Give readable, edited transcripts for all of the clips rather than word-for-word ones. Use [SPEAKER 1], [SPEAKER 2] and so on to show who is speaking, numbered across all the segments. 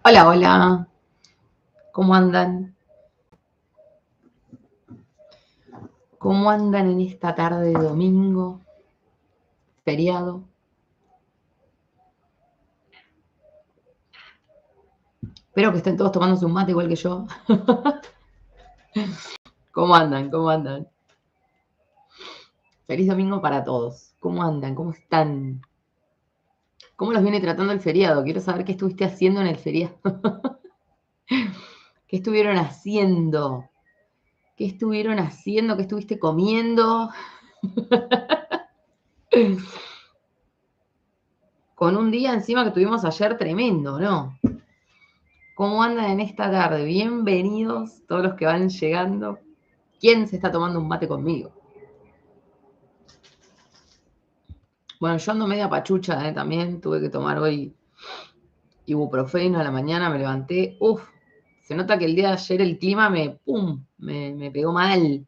[SPEAKER 1] Hola, hola, ¿cómo andan? ¿Cómo andan en esta tarde de domingo, feriado? Espero que estén todos tomándose un mate igual que yo. ¿Cómo andan? ¿Cómo andan? Feliz domingo para todos. ¿Cómo andan? ¿Cómo están? ¿Cómo los viene tratando el feriado? Quiero saber qué estuviste haciendo en el feriado. ¿Qué estuvieron haciendo? ¿Qué estuvieron haciendo? ¿Qué estuviste comiendo? Con un día encima que tuvimos ayer tremendo, ¿no? ¿Cómo andan en esta tarde? Bienvenidos todos los que van llegando. ¿Quién se está tomando un mate conmigo? Bueno, yo ando media pachucha, también tuve que tomar hoy ibuprofeno a la mañana, me levanté. Uf, se nota que el día de ayer el clima me pegó mal.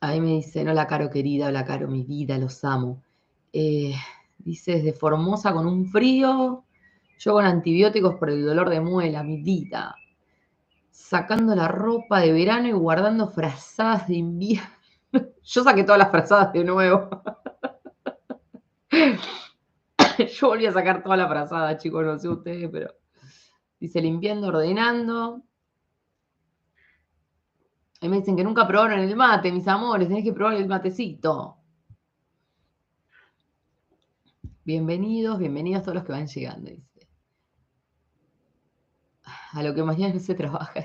[SPEAKER 1] Ahí me dice, no la Caro querida, la Caro mi vida, los amo. Eh, Dice, desde Formosa con un frío, yo con antibióticos por el dolor de muela, mi vida. Sacando la ropa de verano y guardando frazadas de invierno. Yo saqué todas las frazadas de nuevo. Yo volví a sacar toda la frazada, chicos, no sé ustedes, pero dice limpiando, ordenando. Y me dicen que nunca probaron el mate, mis amores, tenés que probar el matecito. Bienvenidos, bienvenidos todos los que van llegando, dice. A lo que mañana no se trabaja,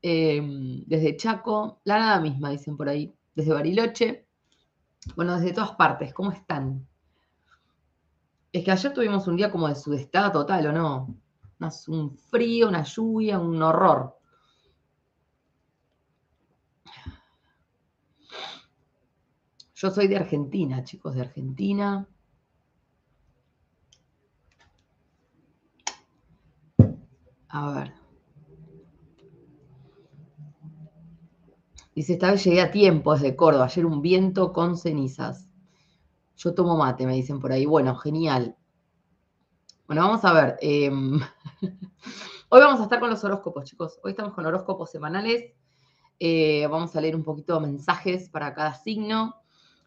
[SPEAKER 1] dice. Desde Chaco, la nada misma, dicen por ahí. Desde Bariloche. Bueno, desde todas partes, ¿cómo están? Es que ayer tuvimos un día como de sudestada total, ¿o no? Un frío, una lluvia, un horror. Yo soy de Argentina, chicos, de Argentina. A ver. Dice, esta vez llegué a tiempo desde Córdoba. Ayer un viento con cenizas. Yo tomo mate, me dicen por ahí. Bueno, genial. Bueno, vamos a ver. Hoy vamos a estar con los horóscopos, chicos. Hoy estamos con horóscopos semanales. Vamos a leer un poquito de mensajes para cada signo.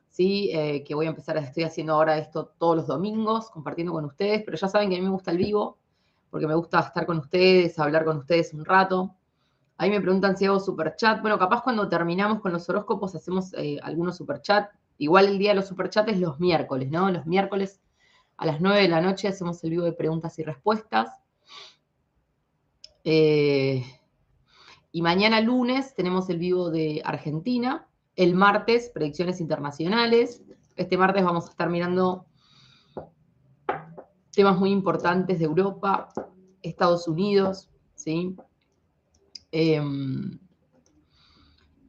[SPEAKER 1] ¿Sí? Que voy a empezar, estoy haciendo ahora esto todos los domingos, compartiendo con ustedes. Pero ya saben que a mí me gusta el vivo, porque me gusta estar con ustedes, hablar con ustedes un rato. Ahí me preguntan si hago superchat. Bueno, capaz cuando terminamos con los horóscopos hacemos algunos superchat. Igual el día de los superchats es los miércoles, ¿no? Los miércoles a las 9 de la noche hacemos el vivo de preguntas y respuestas. Y mañana lunes tenemos el vivo de Argentina. El martes, predicciones internacionales. Este martes vamos a estar mirando temas muy importantes de Europa, Estados Unidos, ¿sí?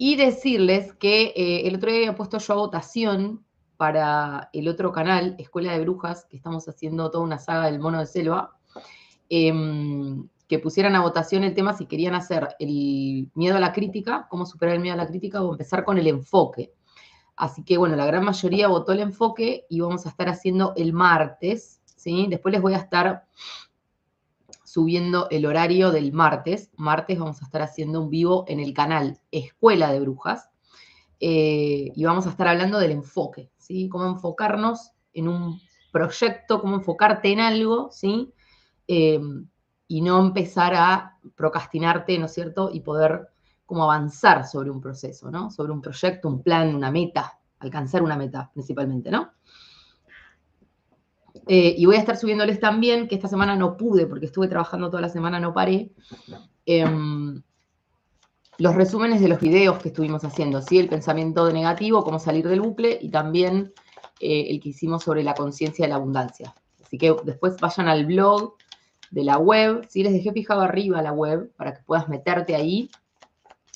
[SPEAKER 1] Y decirles que el otro día había puesto yo a votación para el otro canal, Escuela de Brujas, que estamos haciendo toda una saga del mono de selva, que pusieran a votación el tema si querían hacer el miedo a la crítica, cómo superar el miedo a la crítica, o empezar con el enfoque. Así que, bueno, la gran mayoría votó el enfoque y vamos a estar haciendo el martes, ¿sí? Después les voy a estar subiendo el horario del martes. Martes vamos a estar haciendo un vivo en el canal Escuela de Brujas. Y vamos a estar hablando del enfoque, ¿sí? Cómo enfocarnos en un proyecto, cómo enfocarte en algo, ¿sí? Y no empezar a procrastinarte, ¿no es cierto? Y poder como avanzar sobre un proceso, ¿no? Sobre un proyecto, un plan, una meta, alcanzar una meta principalmente, ¿no? Y voy a estar subiéndoles también, que esta semana no pude, porque estuve trabajando toda la semana, no paré, los resúmenes de los videos que estuvimos haciendo, ¿sí? El pensamiento negativo, cómo salir del bucle, y también el que hicimos sobre la conciencia de la abundancia. Así que después vayan al blog de la web, ¿sí? Les dejé fijado arriba la web para que puedas meterte ahí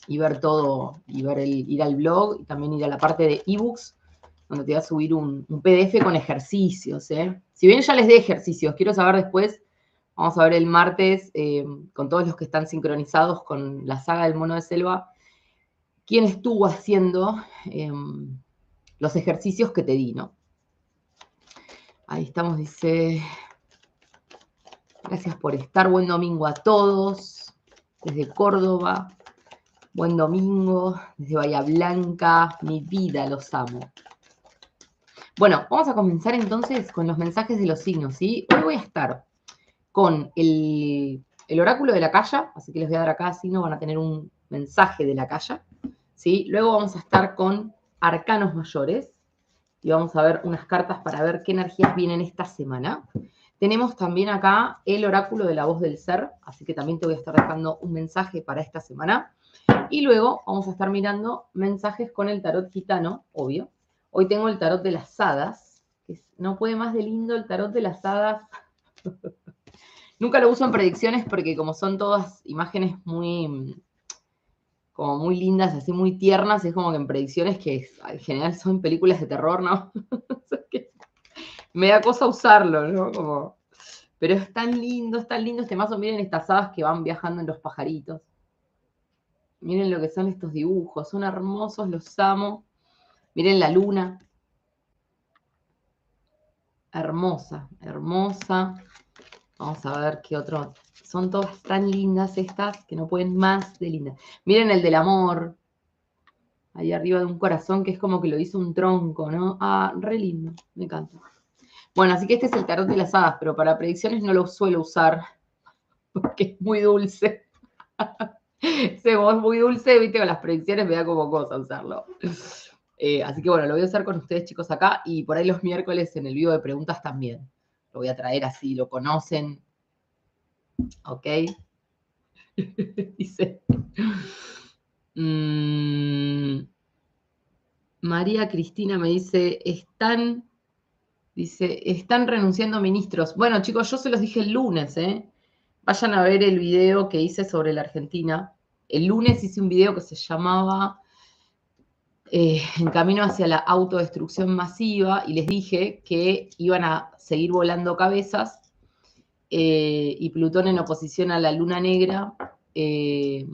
[SPEAKER 1] y ver todo, y ver ir al blog y también ir a la parte de ebooks, donde te va a subir un PDF con ejercicios, ¿eh? Si bien ya les dé ejercicios, quiero saber después, vamos a ver el martes, con todos los que están sincronizados con la saga del mono de selva, quién estuvo haciendo los ejercicios que te di, ¿no? Ahí estamos, dice... Gracias por estar. Buen domingo a todos. Desde Córdoba. Buen domingo. Desde Bahía Blanca. Mi vida, los amo. Bueno, vamos a comenzar entonces con los mensajes de los signos, ¿sí? Hoy voy a estar con el oráculo de la calle, así que les voy a dar a cada signo, van a tener un mensaje de la calle, ¿sí? Luego vamos a estar con arcanos mayores y vamos a ver unas cartas para ver qué energías vienen esta semana. Tenemos también acá el oráculo de la voz del ser, así que también te voy a estar dejando un mensaje para esta semana. Y luego vamos a estar mirando mensajes con el tarot gitano, obvio. Hoy tengo el tarot de las hadas, que no puede más de lindo el tarot de las hadas. Nunca lo uso en predicciones porque como son todas imágenes como muy lindas, así muy tiernas, es como que en predicciones que en general son películas de terror, ¿no? Me da cosa usarlo, ¿no? Como, pero es tan lindo este mazo. Miren estas hadas que van viajando en los pajaritos. Miren lo que son estos dibujos, son hermosos, los amo. Miren la luna. Hermosa, hermosa. Vamos a ver qué otro. Son todas tan lindas estas que no pueden más de lindas. Miren el del amor. Ahí arriba de un corazón que es como que lo hizo un tronco, ¿no? Ah, re lindo. Me encanta. Bueno, así que este es el tarot de las hadas, pero para predicciones no lo suelo usar porque es muy dulce. Ese voz muy dulce, viste, con las predicciones me da como cosa usarlo. Así que bueno, lo voy a usar con ustedes, chicos, acá y por ahí los miércoles en el vivo de preguntas también. Lo voy a traer así, lo conocen. ¿Ok? Dice. María Cristina me dice, están renunciando ministros. Bueno, chicos, yo se los dije el lunes, ¿eh? Vayan a ver el video que hice sobre la Argentina. El lunes hice un video que se llamaba En camino hacia la autodestrucción masiva y les dije que iban a seguir volando cabezas y Plutón en oposición a la luna negra de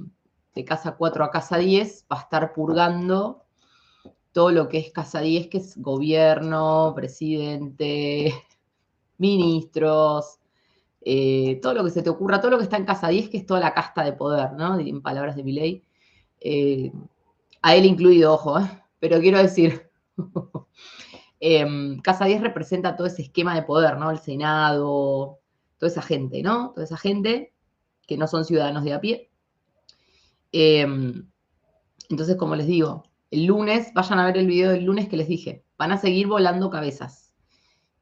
[SPEAKER 1] casa 4 a casa 10 va a estar purgando todo lo que es casa 10, que es gobierno, presidente, ministros, todo lo que se te ocurra, todo lo que está en casa 10, que es toda la casta de poder, ¿no? En palabras de Milei. A él incluido, ojo, pero quiero decir, casa 10 representa todo ese esquema de poder, ¿no? El Senado, toda esa gente, ¿no? Toda esa gente que no son ciudadanos de a pie. Entonces, como les digo, el lunes, vayan a ver el video del lunes que les dije, van a seguir volando cabezas.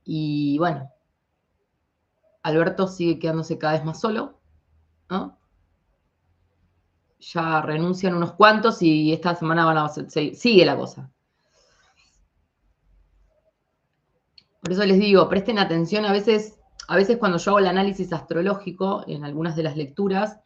[SPEAKER 1] Y bueno, Alberto sigue quedándose cada vez más solo, ¿no? Ya renuncian unos cuantos y esta semana van a sigue la cosa. Por eso les digo, presten atención, a veces cuando yo hago el análisis astrológico en algunas de las lecturas,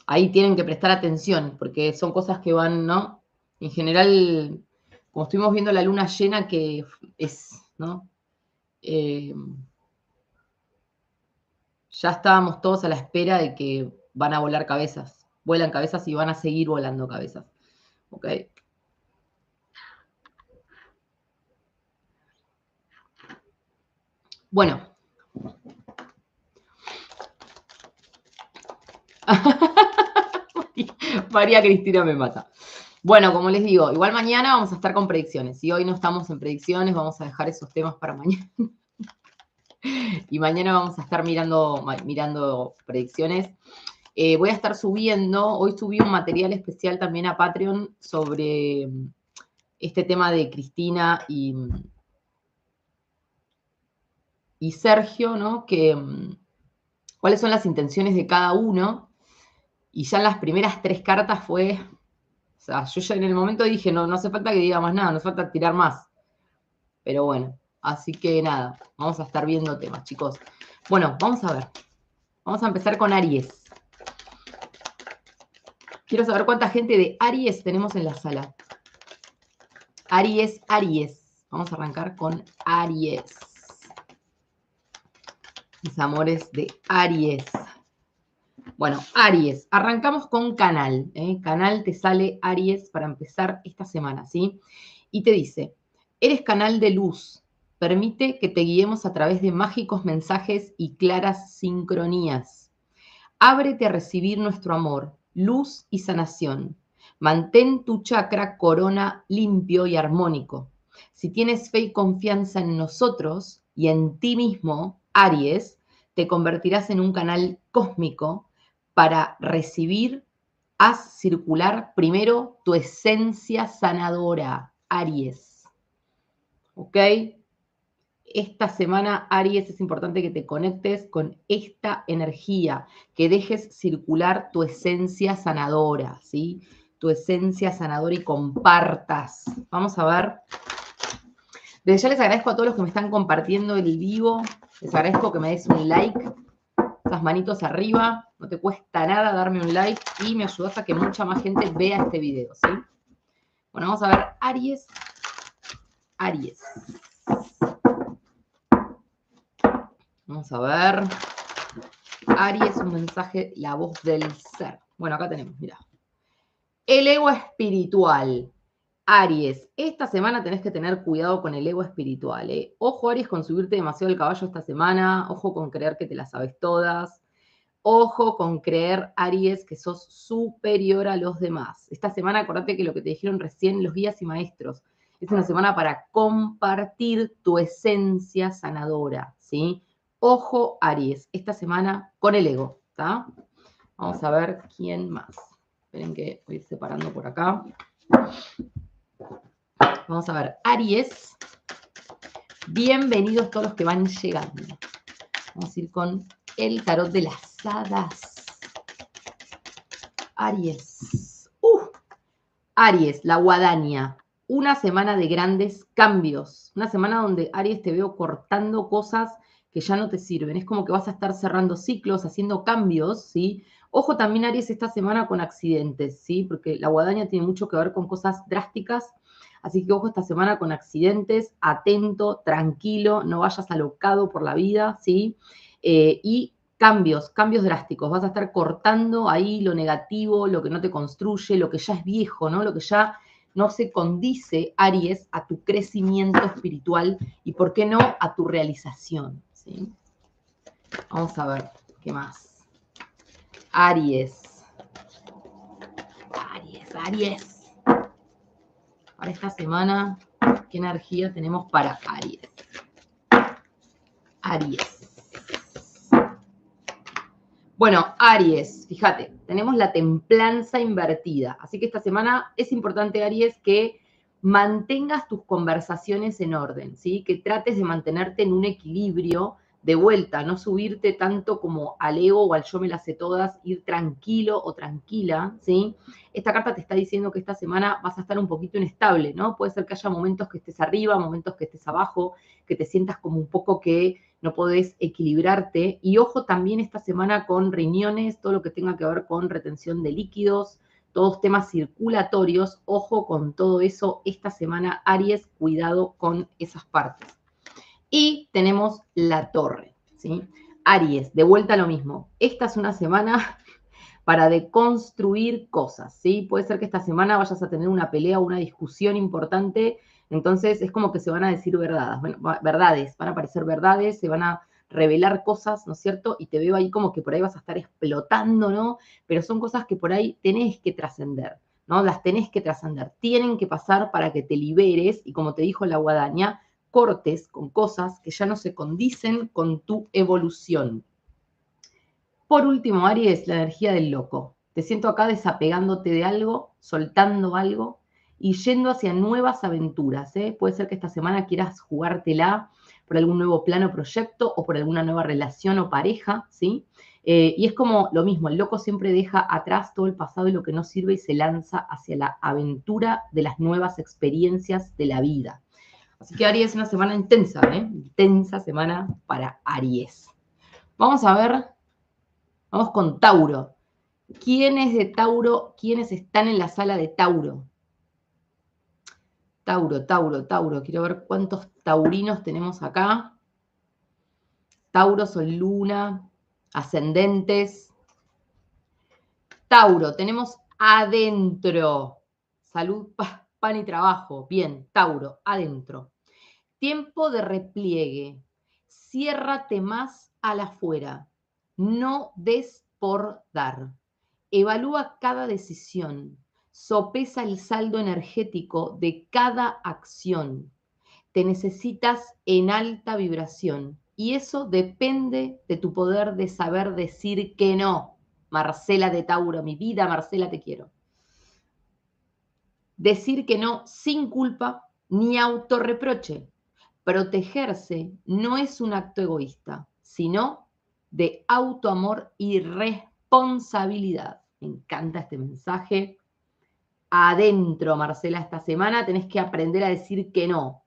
[SPEAKER 1] ahí tienen que prestar atención, porque son cosas que van, ¿no? En general, como estuvimos viendo la luna llena, que es, ¿no? Ya estábamos todos a la espera de que van a volar cabezas. Vuelan cabezas y van a seguir volando cabezas. ¿Ok? Bueno. María Cristina me mata. Bueno, como les digo, igual mañana vamos a estar con predicciones. Si hoy no estamos en predicciones, vamos a dejar esos temas para mañana. Y mañana vamos a estar mirando predicciones. Voy a estar subiendo, hoy subí un material especial también a Patreon sobre este tema de Cristina y Sergio, ¿no? Cuáles son las intenciones de cada uno. Y ya en las primeras 3 cartas fue, o sea, yo ya en el momento dije, no hace falta que diga más nada, no hace falta tirar más. Pero bueno, así que nada, vamos a estar viendo temas, chicos. Bueno, vamos a ver. Vamos a empezar con Aries. Quiero saber cuánta gente de Aries tenemos en la sala. Aries. Vamos a arrancar con Aries. Mis amores de Aries. Bueno, Aries. Arrancamos con Canal. Canal te sale Aries para empezar esta semana, ¿sí? Y te dice, eres canal de luz. Permite que te guiemos a través de mágicos mensajes y claras sincronías. Ábrete a recibir nuestro amor, luz y sanación. Mantén tu chakra corona limpio y armónico. Si tienes fe y confianza en nosotros y en ti mismo, Aries, te convertirás en un canal cósmico para recibir. Haz circular primero tu esencia sanadora, Aries. ¿Ok? Esta semana, Aries, es importante que te conectes con esta energía, que dejes circular tu esencia sanadora, ¿sí? Tu esencia sanadora y compartas. Vamos a ver. Desde ya les agradezco a todos los que me están compartiendo el vivo. Les agradezco que me des un like, esas manitos arriba. No te cuesta nada darme un like y me ayudas a que mucha más gente vea este video, ¿sí? Bueno, vamos a ver Aries. Aries. Vamos a ver. Aries, un mensaje, la voz del ser. Bueno, acá tenemos, mira. El ego espiritual. Aries, esta semana tenés que tener cuidado con el ego espiritual. Ojo, Aries, con subirte demasiado el caballo esta semana. Ojo con creer que te las sabes todas. Ojo con creer, Aries, que sos superior a los demás. Esta semana, acordate que lo que te dijeron recién los guías y maestros, es una semana para compartir tu esencia sanadora, ¿sí? Ojo, Aries, esta semana con el ego, ¿está? Vamos a ver quién más. Esperen que voy separando por acá. Vamos a ver, Aries. Bienvenidos todos los que van llegando. Vamos a ir con el tarot de las hadas. Aries. Aries, la guadaña. Una semana de grandes cambios. Una semana donde, Aries, te veo cortando cosas que ya no te sirven. Es como que vas a estar cerrando ciclos, haciendo cambios, ¿sí? Ojo también, Aries, esta semana con accidentes, ¿sí? Porque la guadaña tiene mucho que ver con cosas drásticas. Así que ojo esta semana con accidentes, atento, tranquilo, no vayas alocado por la vida, ¿sí? Y cambios drásticos. Vas a estar cortando ahí lo negativo, lo que no te construye, lo que ya es viejo, ¿no? Lo que ya no se condice, Aries, a tu crecimiento espiritual y, ¿por qué no?, a tu realización, ¿sí? Vamos a ver, ¿qué más? Aries. Para esta semana, ¿qué energía tenemos para Aries? Aries. Bueno, Aries, fíjate, tenemos la templanza invertida. Así que esta semana es importante, Aries, que mantengas tus conversaciones en orden, ¿sí? Que trates de mantenerte en un equilibrio de vuelta, no subirte tanto como al ego o al yo me las sé todas, ir tranquilo o tranquila, ¿sí? Esta carta te está diciendo que esta semana vas a estar un poquito inestable, ¿no? Puede ser que haya momentos que estés arriba, momentos que estés abajo, que te sientas como un poco que no podés equilibrarte. Y ojo también esta semana con riñones, todo lo que tenga que ver con retención de líquidos, todos temas circulatorios, ojo con todo eso esta semana, Aries, cuidado con esas partes. Y tenemos la torre, ¿sí? Aries, de vuelta a lo mismo. Esta es una semana para deconstruir cosas, ¿sí? Puede ser que esta semana vayas a tener una pelea o una discusión importante, entonces es como que se van a decir verdades, bueno, verdades, van a aparecer verdades, se van a revelar cosas, ¿no es cierto? Y te veo ahí como que por ahí vas a estar explotando, ¿no? Pero son cosas que por ahí tenés que trascender, ¿no? Las tenés que trascender, tienen que pasar para que te liberes y, como te dijo la guadaña, cortes con cosas que ya no se condicen con tu evolución. Por último, Aries, la energía del loco. Te siento acá desapegándote de algo, soltando algo y yendo hacia nuevas aventuras, ¿eh? Puede ser que esta semana quieras jugártela por algún nuevo plano o proyecto o por alguna nueva relación o pareja, ¿sí? Y es como lo mismo, el loco siempre deja atrás todo el pasado y lo que no sirve y se lanza hacia la aventura de las nuevas experiencias de la vida. Así que Aries es una semana intensa, ¿eh? Intensa semana para Aries. Vamos a ver. Vamos con Tauro. ¿Quiénes de Tauro? ¿Quiénes están en la sala de Tauro? Tauro. Quiero ver cuántos taurinos tenemos acá. Tauro, Sol, Luna, ascendentes. Tauro, tenemos adentro. Salud, pan y trabajo. Bien, Tauro, adentro. Tiempo de repliegue. Ciérrate más al afuera. No des por dar. Evalúa cada decisión. Sopesa el saldo energético de cada acción. Te necesitas en alta vibración. Y eso depende de tu poder de saber decir que no. Marcela de Tauro, mi vida, Marcela, te quiero. Decir que no sin culpa ni autorreproche. Protegerse no es un acto egoísta, sino de autoamor y responsabilidad. Me encanta este mensaje. Adentro, Marcela, esta semana tenés que aprender a decir que no.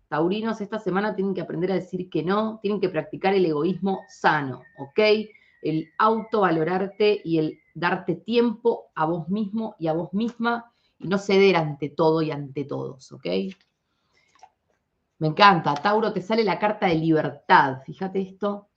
[SPEAKER 1] Taurinos, esta semana tienen que aprender a decir que no, tienen que practicar el egoísmo sano, ¿ok? El autovalorarte y el darte tiempo a vos mismo y a vos misma y no ceder ante todo y ante todos, ¿ok? Me encanta, Tauro, te sale la carta de libertad, fíjate esto.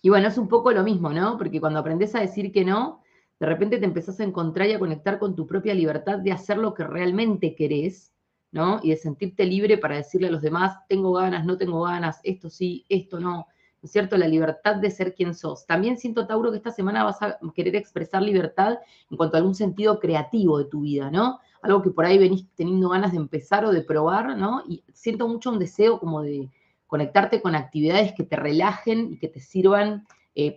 [SPEAKER 1] Y bueno, es un poco lo mismo, ¿no? Porque cuando aprendes a decir que no, de repente te empezás a encontrar y a conectar con tu propia libertad de hacer lo que realmente querés, ¿no? Y de sentirte libre para decirle a los demás, tengo ganas, no tengo ganas, esto sí, esto no, ¿no es cierto? La libertad de ser quien sos. También siento, Tauro, que esta semana vas a querer expresar libertad en cuanto a algún sentido creativo de tu vida, ¿no? Algo que por ahí venís teniendo ganas de empezar o de probar, ¿no? Y siento mucho un deseo como de conectarte con actividades que te relajen y que te sirvan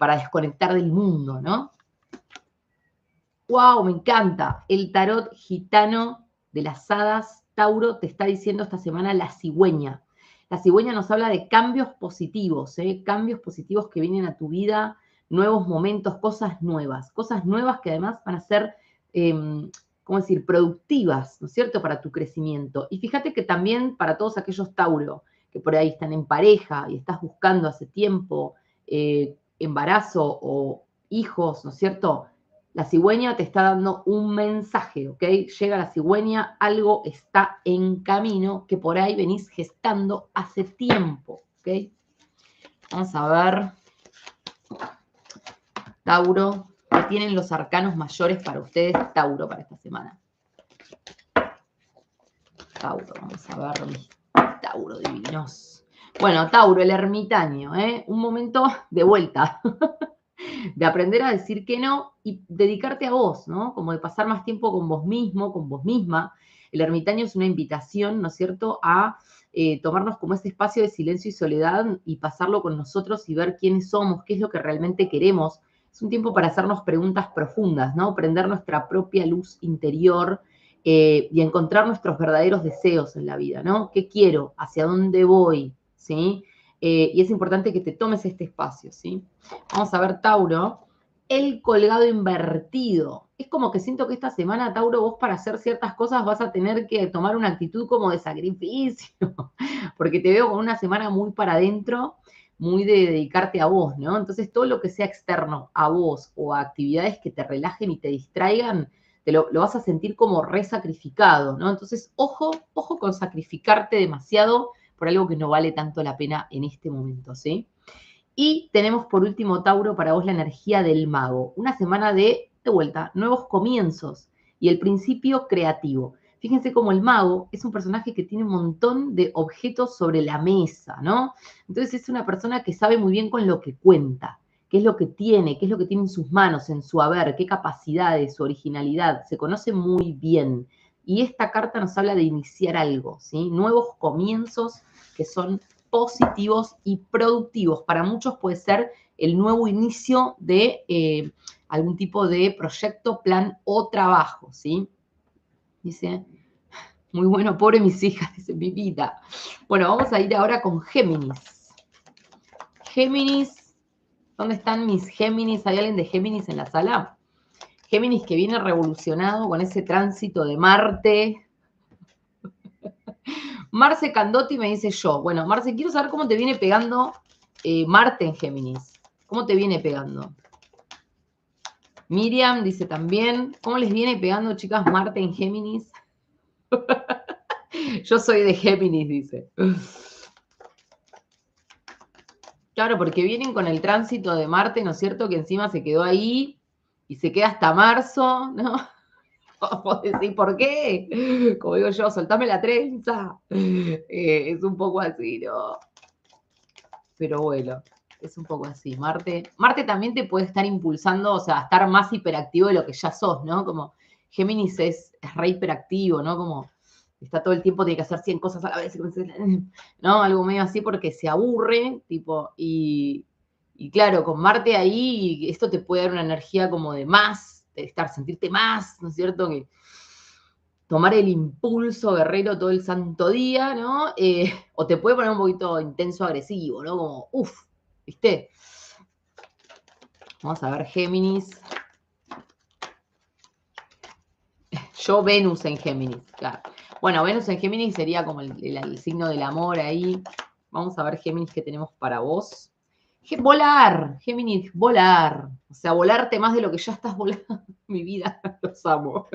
[SPEAKER 1] para desconectar del mundo, ¿no? ¡Wow! Me encanta. El tarot gitano de las hadas, Tauro, te está diciendo esta semana la cigüeña. La cigüeña nos habla de cambios positivos, cambios positivos que vienen a tu vida, nuevos momentos, cosas nuevas que además van a ser, ¿cómo decir?, productivas, ¿no es cierto?, para tu crecimiento. Y fíjate que también para todos aquellos Tauro que por ahí están en pareja y estás buscando hace tiempo embarazo o hijos, ¿no es cierto?, la cigüeña te está dando un mensaje, ¿ok? Llega la cigüeña, algo está en camino que por ahí venís gestando hace tiempo, ¿ok? Vamos a ver. Tauro, ¿qué tienen los arcanos mayores para ustedes, Tauro, para esta semana? Tauro, vamos a ver mis Tauro divinos. Bueno, Tauro, el ermitaño, ¿eh? Un momento de vuelta. De aprender a decir que no y dedicarte a vos, ¿no? Como de pasar más tiempo con vos mismo, con vos misma. El ermitaño es una invitación, ¿no es cierto?, a tomarnos como ese espacio de silencio y soledad y pasarlo con nosotros y ver quiénes somos, qué es lo que realmente queremos. Es un tiempo para hacernos preguntas profundas, ¿no? Prender nuestra propia luz interior y encontrar nuestros verdaderos deseos en la vida, ¿no? ¿Qué quiero? ¿Hacia dónde voy? ¿Sí? Y es importante que te tomes este espacio, ¿sí? Vamos a ver, Tauro, el colgado invertido. Es como que siento que esta semana, Tauro, vos para hacer ciertas cosas vas a tener que tomar una actitud como de sacrificio, porque te veo con una semana muy para adentro, muy de dedicarte a vos, ¿no? Entonces, todo lo que sea externo a vos o a actividades que te relajen y te distraigan, lo vas a sentir como resacrificado, ¿no? Entonces, ojo con sacrificarte demasiado por algo que no vale tanto la pena en este momento, ¿sí? Y tenemos por último, Tauro, para vos la energía del mago. Una semana de vuelta, nuevos comienzos y el principio creativo. Fíjense cómo el mago es un personaje que tiene un montón de objetos sobre la mesa, ¿no? Entonces es una persona que sabe muy bien con lo que cuenta, qué es lo que tiene, qué es lo que tiene en sus manos, en su haber, qué capacidades, su originalidad, se conoce muy bien. Y esta carta nos habla de iniciar algo, ¿sí? Nuevos comienzos que son positivos y productivos. Para muchos puede ser el nuevo inicio de algún tipo de proyecto, plan o trabajo, ¿sí? Dice, muy bueno, pobre mis hijas, dice mi vida. Bueno, vamos a ir ahora con Géminis. Géminis, ¿dónde están mis Géminis? ¿Hay alguien de Géminis en la sala? Géminis que viene revolucionado con ese tránsito de Marte. Marce Candotti me dice yo. Bueno, Marce, quiero saber cómo te viene pegando Marte en Géminis. ¿Cómo te viene pegando? Miriam dice también, ¿cómo les viene pegando, chicas, Marte en Géminis? Yo soy de Géminis, dice. Claro, porque vienen con el tránsito de Marte, ¿no es cierto? Que encima se quedó ahí y se queda hasta marzo, ¿no? Vos decís, ¿por qué? Como digo yo, soltame la trenza. Es un poco así, ¿no? Pero bueno, es un poco así. Marte también te puede estar impulsando, o sea, a estar más hiperactivo de lo que ya sos, ¿no? Como Géminis es re hiperactivo, ¿no? Como está todo el tiempo, tiene que hacer 100 cosas a la vez, ¿no? Algo medio así porque se aburre, tipo, y claro, con Marte ahí, esto te puede dar una energía como de más, de estar, sentirte más, ¿no es cierto? Que tomar el impulso guerrero todo el santo día, ¿no? O te puede poner un poquito intenso, agresivo, ¿no? Como, uff, ¿viste? Vamos a ver, Géminis. Yo Venus en Géminis, claro. Bueno, Venus en Géminis sería como el signo del amor ahí. Vamos a ver, Géminis, qué tenemos para vos. Volar, Géminis, volar. O sea, volarte más de lo que ya estás volando. Mi vida, los amo.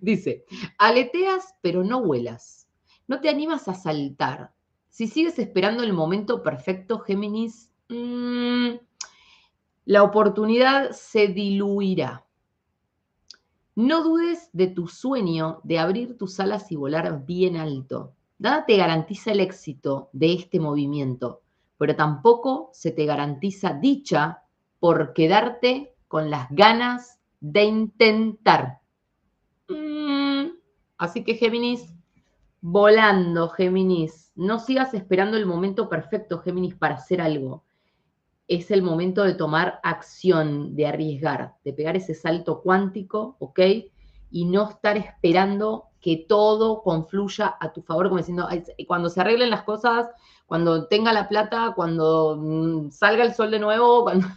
[SPEAKER 1] Dice, aleteas pero no vuelas. No te animas a saltar. Si sigues esperando el momento perfecto, Géminis, la oportunidad se diluirá. No dudes de tu sueño de abrir tus alas y volar bien alto. Nada te garantiza el éxito de este movimiento, pero tampoco se te garantiza dicha por quedarte con las ganas de intentar. Así que Géminis, volando, Géminis. No sigas esperando el momento perfecto, Géminis, para hacer algo. Es el momento de tomar acción, de arriesgar, de pegar ese salto cuántico, ¿ok? Y no estar esperando que todo confluya a tu favor, como diciendo, cuando se arreglen las cosas, cuando tenga la plata, cuando salga el sol de nuevo, cuando,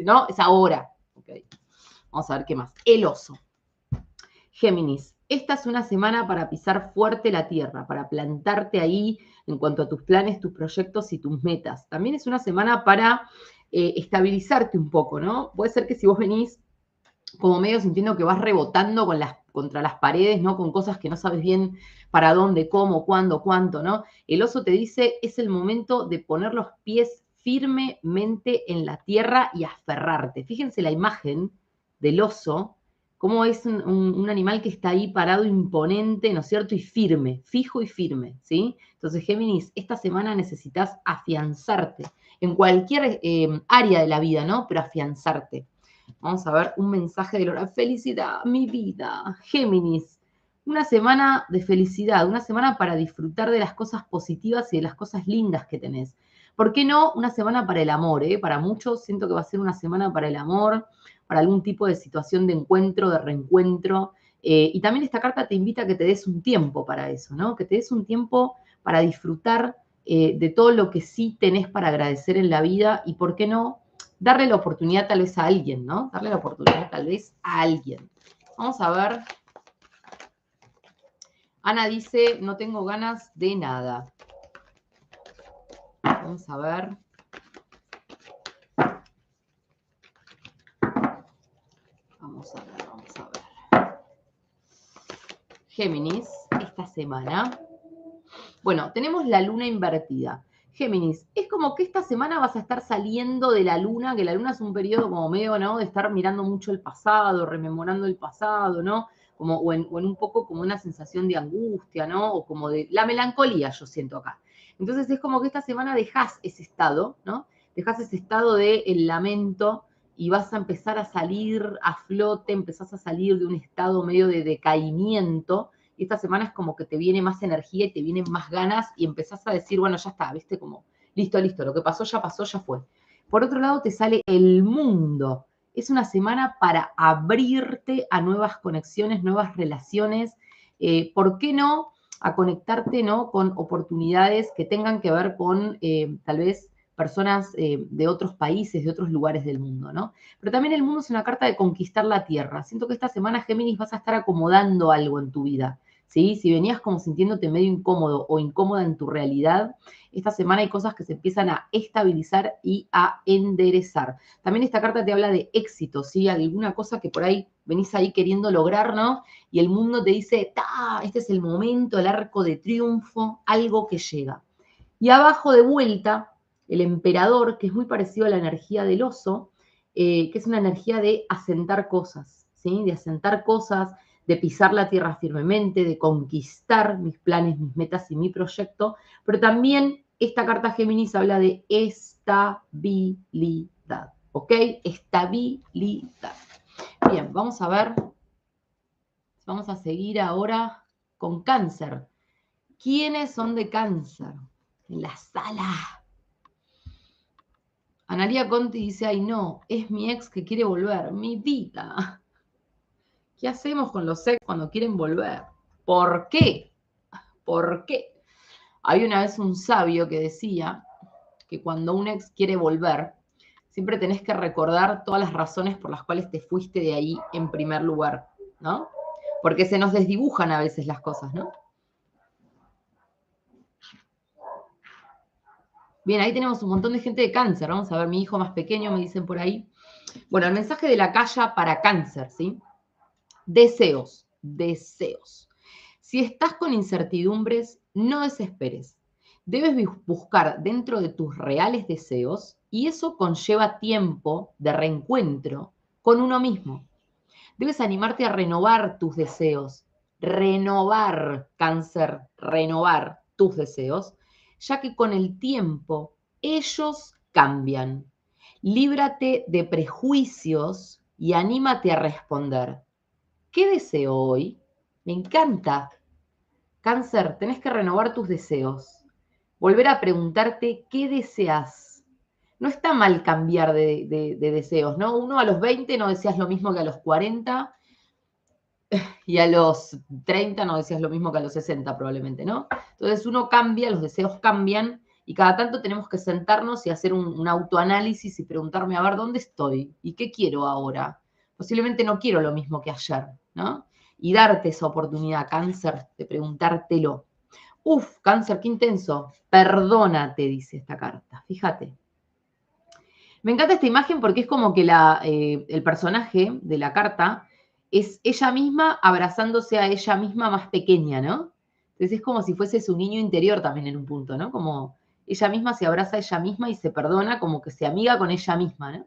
[SPEAKER 1] no, es ahora. Okay. Vamos a ver qué más. El oso. Géminis, esta es una semana para pisar fuerte la tierra, para plantarte ahí en cuanto a tus planes, tus proyectos y tus metas. También es una semana para estabilizarte un poco, ¿no? Puede ser que si vos venís como medio sintiendo que vas rebotando contra las paredes, ¿no? Con cosas que no sabes bien para dónde, cómo, cuándo, cuánto, ¿no? El oso te dice, es el momento de poner los pies firmemente en la tierra y aferrarte. Fíjense la imagen del oso, cómo es un animal que está ahí parado, imponente, ¿no es cierto? Y firme, fijo y firme, ¿sí? Entonces, Géminis, esta semana necesitas afianzarte en cualquier área de la vida, ¿no? Pero afianzarte. Vamos a ver un mensaje de Laura. Felicidad, mi vida. Géminis. Una semana de felicidad, una semana para disfrutar de las cosas positivas y de las cosas lindas que tenés. ¿Por qué no una semana para el amor? Para muchos siento que va a ser una semana para el amor, para algún tipo de situación de encuentro, de reencuentro. Y también esta carta te invita a que te des un tiempo para eso, ¿no? Que te des un tiempo para disfrutar de todo lo que sí tenés para agradecer en la vida y, ¿por qué no? Darle la oportunidad tal vez a alguien, ¿no? Darle la oportunidad tal vez a alguien. Vamos a ver. Ana dice, no tengo ganas de nada. Vamos a ver. Vamos a ver, vamos a ver. Géminis, esta semana. Bueno, tenemos la luna invertida. Géminis, es como que esta semana vas a estar saliendo de la luna, que la luna es un periodo como medio, ¿no? De estar mirando mucho el pasado, rememorando el pasado, ¿no? Como, o en un poco como una sensación de angustia, ¿no? O como de la melancolía, yo siento acá. Entonces es como que esta semana dejas ese estado, ¿no? Dejas ese estado de el lamento y vas a empezar a salir a flote, empezás a salir de un estado medio de decaimiento, y esta semana es como que te viene más energía y te vienen más ganas y empezás a decir, bueno, ya está, ¿viste? Como, listo, listo, lo que pasó, ya fue. Por otro lado, te sale el mundo. Es una semana para abrirte a nuevas conexiones, nuevas relaciones. ¿Por qué no? A conectarte, ¿no? Con oportunidades que tengan que ver con tal vez personas de otros países, de otros lugares del mundo, ¿no? Pero también el mundo es una carta de conquistar la tierra. Siento que esta semana, Géminis, vas a estar acomodando algo en tu vida, ¿sí? Si venías como sintiéndote medio incómodo o incómoda en tu realidad, esta semana hay cosas que se empiezan a estabilizar y a enderezar. También esta carta te habla de éxito, ¿sí? Alguna cosa que por ahí venís ahí queriendo lograr, ¿no? Y el mundo te dice, ¡ta! Este es el momento, el arco de triunfo, algo que llega. Y abajo de vuelta, el emperador, que es muy parecido a la energía del oso, que es una energía de asentar cosas, ¿sí? De asentar cosas, de pisar la tierra firmemente, de conquistar mis planes, mis metas y mi proyecto, pero también esta carta Géminis habla de estabilidad, ¿ok? Estabilidad. Bien, vamos a ver, vamos a seguir ahora con Cáncer. ¿Quiénes son de Cáncer? En la sala. Analía Conti dice, ay no, es mi ex que quiere volver, mi vida. ¿Qué hacemos con los ex cuando quieren volver? ¿Por qué? ¿Por qué? Hay una vez un sabio que decía que cuando un ex quiere volver, siempre tenés que recordar todas las razones por las cuales te fuiste de ahí en primer lugar, ¿no? Porque se nos desdibujan a veces las cosas, ¿no? Bien, ahí tenemos un montón de gente de Cáncer. Vamos a ver, mi hijo más pequeño, me dicen por ahí. Bueno, el mensaje de la calle para Cáncer, ¿sí? Deseos, deseos. Si estás con incertidumbres, no desesperes. Debes buscar dentro de tus reales deseos y eso conlleva tiempo de reencuentro con uno mismo. Debes animarte a renovar tus deseos. Renovar, Cáncer, renovar tus deseos, ya que con el tiempo ellos cambian. Líbrate de prejuicios y anímate a responder. ¿Qué deseo hoy? Me encanta. Cáncer, tenés que renovar tus deseos. Volver a preguntarte qué deseas. No está mal cambiar de deseos, ¿no? Uno a los 20 no deseas lo mismo que a los 40 y a los 30 no deseas lo mismo que a los 60 probablemente, ¿no? Entonces uno cambia, los deseos cambian y cada tanto tenemos que sentarnos y hacer un autoanálisis y preguntarme, a ver, ¿dónde estoy? ¿Y qué quiero ahora? Posiblemente no quiero lo mismo que ayer, ¿no? Y darte esa oportunidad, Cáncer, de preguntártelo. Uf, Cáncer, qué intenso. Perdónate, dice esta carta. Fíjate. Me encanta esta imagen porque es como que el personaje de la carta es ella misma abrazándose a ella misma más pequeña, ¿no? Entonces es como si fuese su niño interior también en un punto, ¿no? Como ella misma se abraza a ella misma y se perdona, como que se amiga con ella misma, ¿no?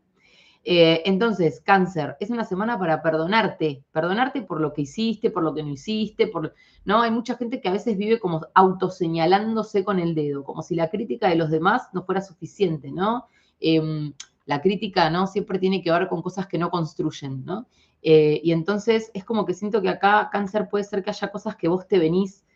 [SPEAKER 1] Entonces, Cáncer, es una semana para perdonarte por lo que hiciste, por lo que no hiciste, ¿no? Hay mucha gente que a veces vive como autoseñalándose con el dedo, como si la crítica de los demás no fuera suficiente, ¿no? La crítica, ¿no? Siempre tiene que ver con cosas que no construyen, ¿no? Y entonces es como que siento que acá, Cáncer, puede ser que haya cosas que vos te venís